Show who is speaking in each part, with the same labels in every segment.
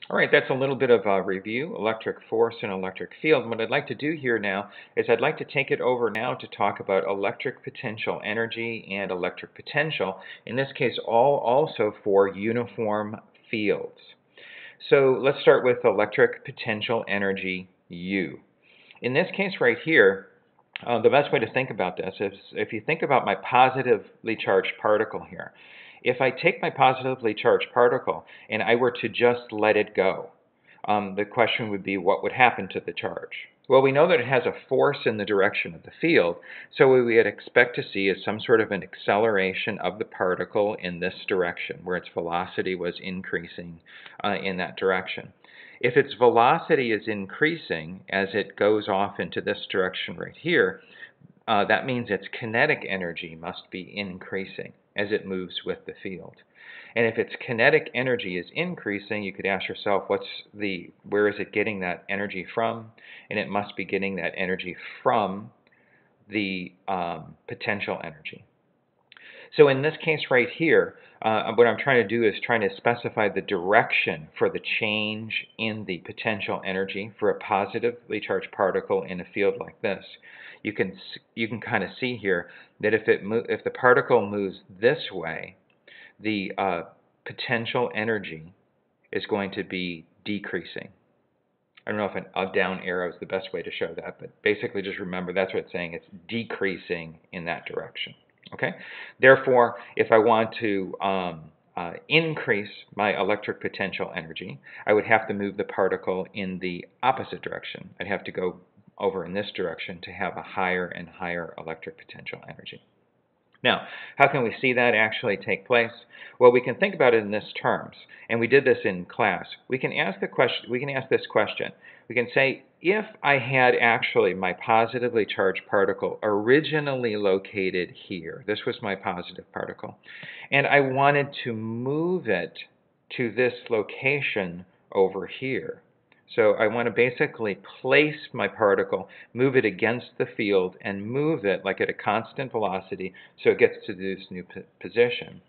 Speaker 1: All right, that's a little bit of a review, electric force and electric field. What I'd like to do here now is I'd like to take it over now to talk about electric potential energy and electric potential, in this case all also for uniform fields. So let's start with electric potential energy U. In this case right here, the best way to think about this is if you think about my positively charged particle here. If I take my positively charged particle and I were to just let it go, the question would be, what would happen to the charge? Well, we know that it has a force in the direction of the field, so what we would expect to see is some sort of an acceleration of the particle in this direction, where its velocity was increasing in that direction. If its velocity is increasing as it goes off into this direction right here, that means its kinetic energy must be increasing as it moves with the field. And if its kinetic energy is increasing, you could ask yourself, where is it getting that energy from? And it must be getting that energy from the potential energy. So in this case right here, what I'm trying to do is trying to specify the direction for the change in the potential energy for a positively charged particle in a field like this. You can kind of see here that if the particle moves this way, the potential energy is going to be decreasing. I don't know if a down arrow is the best way to show that, but basically just remember that's what it's saying. It's decreasing in that direction. Okay. Therefore, if I want to increase my electric potential energy, I would have to move the particle in the opposite direction. I'd have to go over in this direction to have a higher and higher electric potential energy. Now, how can we see that actually take place? Well, we can think about it in this terms, and we did this in class. We can ask this question. We can say, if I had actually my positively charged particle originally located here, this was my positive particle, and I wanted to move it to this location over here. So I want to basically place my particle, move it against the field, and move it like at a constant velocity so it gets to this new position.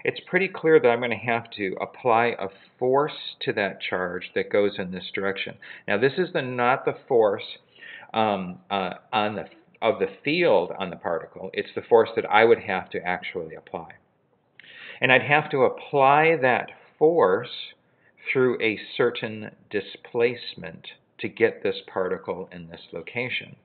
Speaker 1: It's pretty clear that I'm going to have to apply a force to that charge that goes in this direction. Now this is not the force of the field on the particle. It's the force that I would have to actually apply. And I'd have to apply that force through a certain displacement to get this particle in this location.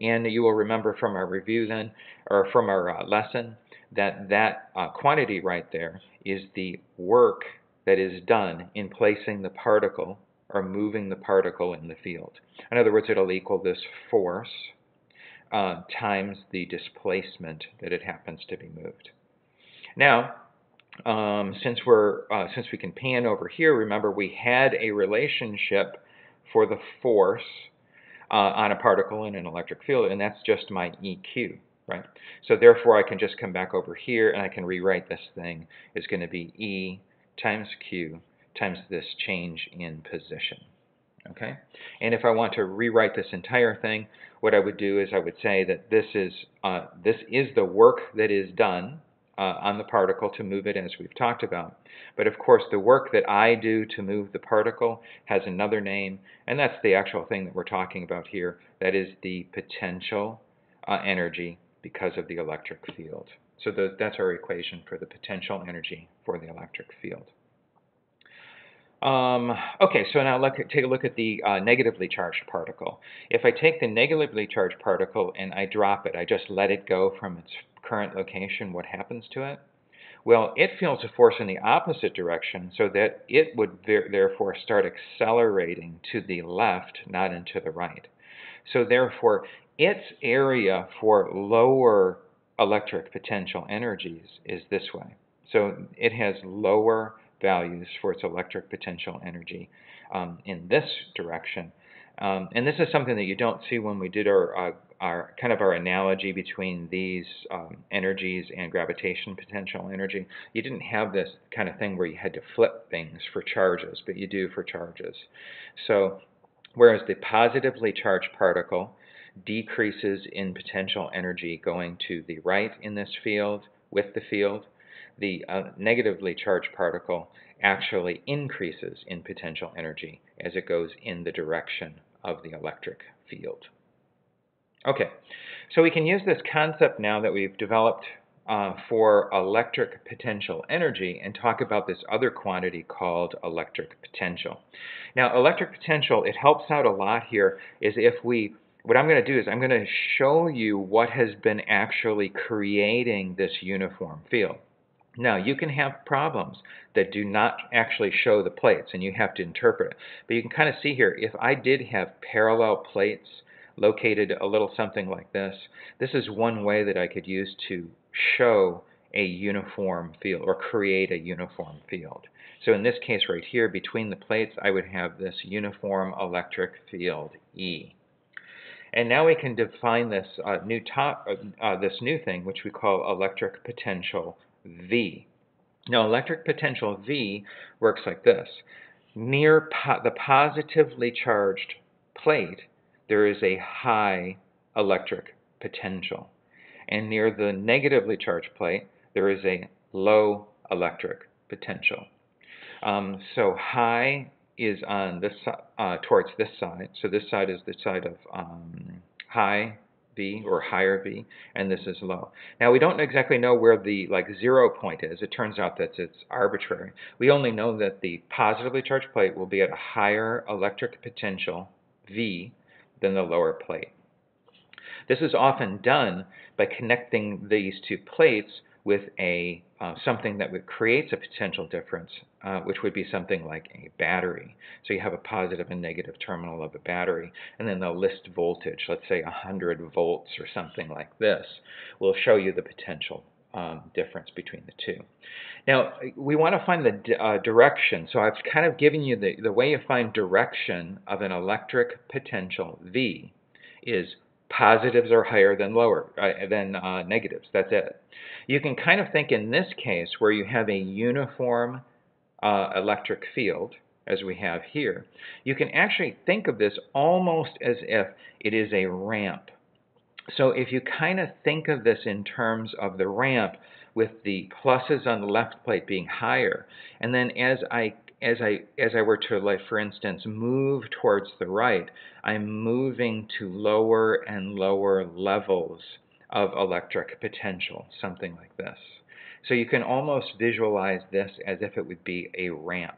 Speaker 1: And you will remember from our review then, or from our lesson, that quantity right there is the work that is done in placing the particle or moving the particle in the field. In other words, it'll equal this force times the displacement that it happens to be moved. Now, since we can pan over here, remember we had a relationship for the force on a particle in an electric field, and that's just my EQ, right? So therefore, I can just come back over here, and I can rewrite this thing as going to be E times Q times this change in position. Okay? And if I want to rewrite this entire thing, what I would do is I would say that this is the work that is done on the particle to move it, as we've talked about. But of course, the work that I do to move the particle has another name, and that's the actual thing that we're talking about here. That is the potential energy because of the electric field. So that's our equation for the potential energy for the electric field. Okay, so now take a look at the negatively charged particle. If I take the negatively charged particle and I drop it, I just let it go from its current location, what happens to it? Well, it feels a force in the opposite direction, so that it would therefore start accelerating to the left, not into the right. So therefore, its area for lower electric potential energies is this way. So it has lower values for its electric potential energy in this direction. And this is something that you don't see when we did our analogy between these energies and gravitation potential energy. You didn't have this kind of thing where you had to flip things for charges, but you do for charges. So whereas the positively charged particle decreases in potential energy going to the right in this field with the field, the negatively charged particle actually increases in potential energy as it goes in the direction of the electric field. Okay, so we can use this concept now that we've developed for electric potential energy and talk about this other quantity called electric potential. Now, electric potential, it helps out a lot here is what I'm going to do is I'm going to show you what has been actually creating this uniform field. Now, you can have problems that do not actually show the plates, and you have to interpret it. But you can kind of see here, if I did have parallel plates located a little something like this, this is one way that I could use to show a uniform field or create a uniform field. So in this case right here, between the plates, I would have this uniform electric field E. And now we can define this new thing, which we call electric potential V. Now, electric potential V works like this. Near the positively charged plate, there is a high electric potential. And near the negatively charged plate, there is a low electric potential. So high is on this towards this side. So this side is the side of high V or higher V, and this is low. Now we don't exactly know where the 0 point is. It turns out that it's arbitrary. We only know that the positively charged plate will be at a higher electric potential V than the lower plate. This is often done by connecting these two plates with something that creates a potential difference, which would be something like a battery. So you have a positive and negative terminal of a battery, and then they'll list voltage, let's say 100 volts or something like this, will show you the potential difference between the two. Now, we want to find the direction. So I've kind of given you the way you find direction of an electric potential V is positives are higher than negatives. That's it. You can kind of think in this case where you have a uniform electric field, as we have here, you can actually think of this almost as if it is a ramp. So if you kind of think of this in terms of the ramp with the pluses on the left plate being higher, and then as I were to, like, for instance, move towards the right, I'm moving to lower and lower levels of electric potential, something like this. So you can almost visualize this as if it would be a ramp.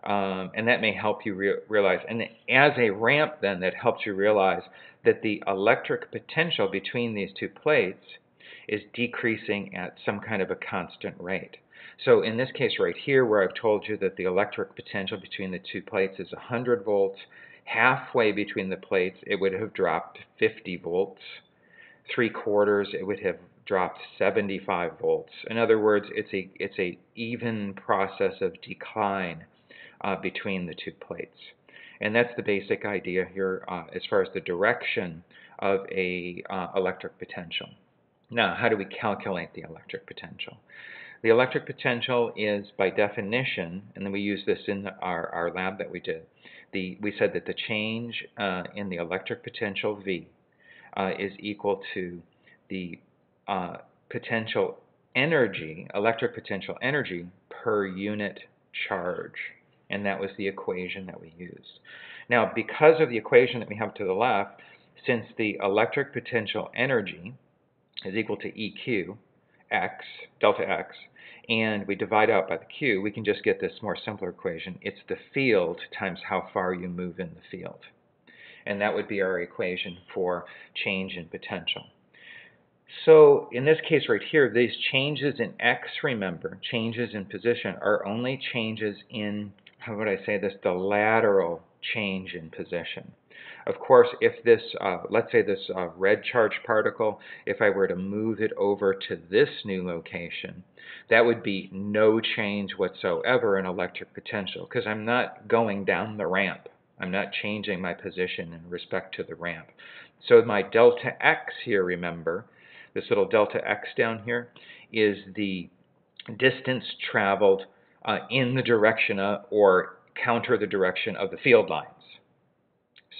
Speaker 1: And that may help you realize, and as a ramp then, that helps you realize that the electric potential between these two plates is decreasing at some kind of a constant rate. So in this case right here, where I've told you that the electric potential between the two plates is 100 volts, halfway between the plates it would have dropped 50 volts. 3/4 it would have dropped 75 volts. In other words, it's a even process of decline between the two plates. And that's the basic idea here as far as the direction of a electric potential. Now, how do we calculate the electric potential? The electric potential is, by definition, and then we use this in our lab that we did, we said that the change in the electric potential V is equal to the potential energy, electric potential energy per unit charge. And that was the equation that we used. Now, because of the equation that we have to the left, since the electric potential energy is equal to EQ, X, delta X, and we divide out by the Q, we can just get this more simpler equation. It's the field times how far you move in the field. And that would be our equation for change in potential. So in this case right here, these changes in X, remember, changes in position are only changes in, how would I say this, the lateral change in position. Of course, if this, let's say this red charged particle, if I were to move it over to this new location, that would be no change whatsoever in electric potential, because I'm not going down the ramp. I'm not changing my position in respect to the ramp. So my delta X here, remember, this little delta X down here, is the distance traveled in the direction of, or counter the direction of the field lines.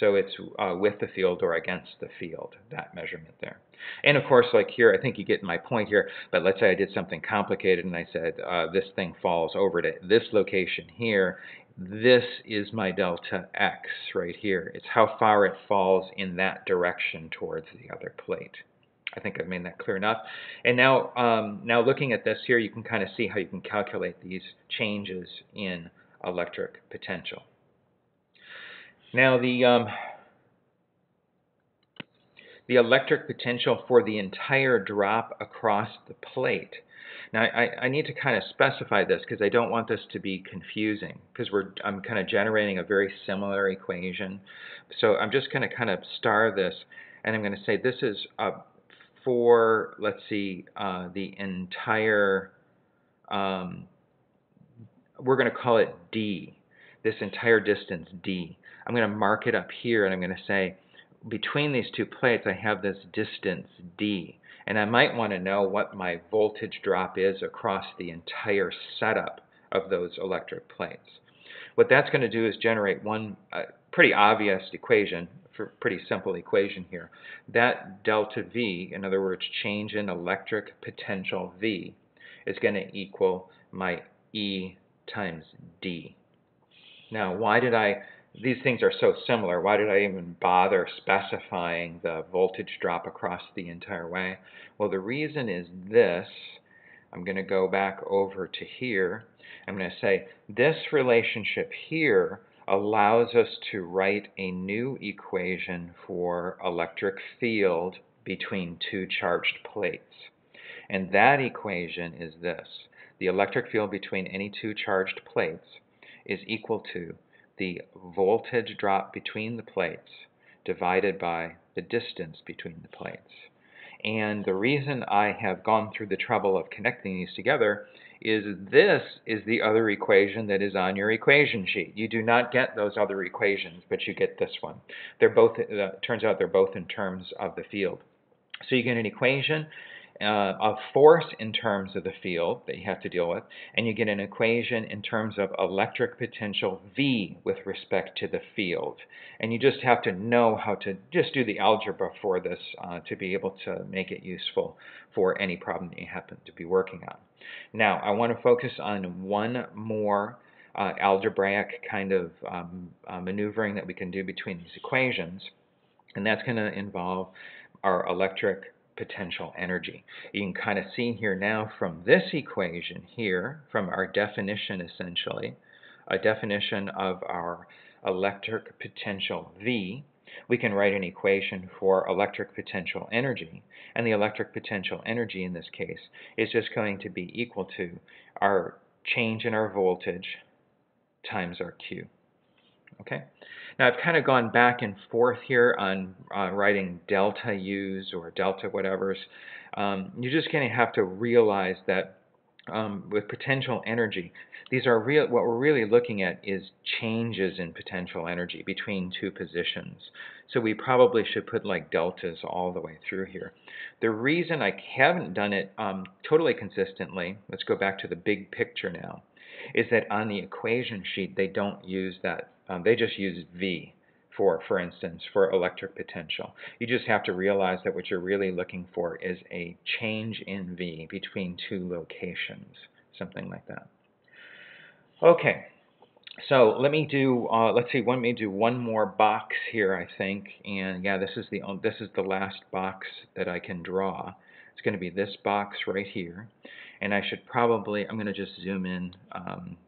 Speaker 1: So it's with the field or against the field, that measurement there. And of course, like here, I think you get my point here, but let's say I did something complicated and I said this thing falls over to this location here. This is my delta x right here. It's how far it falls in that direction towards the other plate. I think I've made that clear enough. And now, now looking at this here, you can kind of see how you can calculate these changes in electric potential. Now the electric potential for the entire drop across the plate. Now I need to kind of specify this because I don't want this to be confusing, because I'm kind of generating a very similar equation. So I'm just going to kind of star this, and I'm going to say this is for, let's see, the entire, we're going to call it D, this entire distance D. I'm going to mark it up here, and I'm going to say between these two plates I have this distance D, and I might want to know what my voltage drop is across the entire setup of those electric plates. What that's going to do is generate one pretty obvious equation, pretty simple equation here. That delta V, in other words, change in electric potential V, is going to equal my E times D. Now, why did these things are so similar, why did I even bother specifying the voltage drop across the entire way? Well, the reason is this. I'm going to go back over to here. I'm going to say this relationship here allows us to write a new equation for electric field between two charged plates. And that equation is this. The electric field between any two charged plates is equal to the voltage drop between the plates divided by the distance between the plates. And the reason I have gone through the trouble of connecting these together is this is the other equation that is on your equation sheet. You do not get those other equations, but you get this one. They're both, turns out they're both in terms of the field. So you get an equation of force in terms of the field that you have to deal with, and you get an equation in terms of electric potential V with respect to the field. And you just have to know how to just do the algebra for this to be able to make it useful for any problem that you happen to be working on. Now, I want to focus on one more algebraic kind of maneuvering that we can do between these equations, and that's going to involve our electric potential energy. You can kind of see here now from this equation here, from our definition essentially, a definition of our electric potential V, we can write an equation for electric potential energy. And the electric potential energy in this case is just going to be equal to our change in our voltage times our Q. Okay. Now I've kind of gone back and forth here on writing delta U's or delta whatevers. You're just going to have to realize that with potential energy, these are what we're really looking at is changes in potential energy between two positions. So we probably should put like deltas all the way through here. The reason I haven't done it totally consistently, let's go back to the big picture now, is that on the equation sheet they don't use that. They just use V for instance, for electric potential. You just have to realize that what you're really looking for is a change in V between two locations, something like that. Okay, so let me do, let's see, let me do one more box here, I think, and yeah, this is the last box that I can draw. It's going to be this box right here, and I should probably, I'm going to just zoom in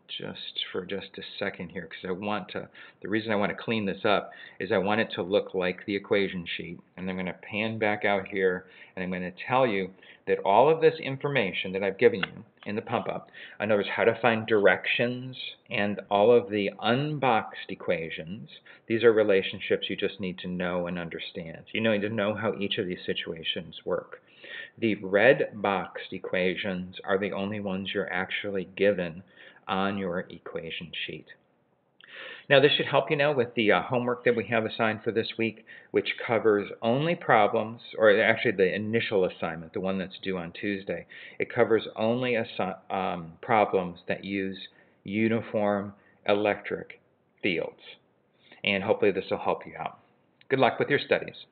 Speaker 1: just for a second here, because I want to, the reason I want to clean this up is I want it to look like the equation sheet, and I'm going to pan back out here, and I'm going to tell you that all of this information that I've given you in the pump up, in other words, how to find directions and all of the unboxed equations, these are relationships you just need to know and understand. You need to know how each of these situations work. The red boxed equations are the only ones you're actually given on your equation sheet. Now this should help you now with the homework that we have assigned for this week, which covers only problems, or actually the initial assignment, the one that's due on Tuesday. It covers only problems that use uniform electric fields. and hopefully this will help you out. Good luck with your studies.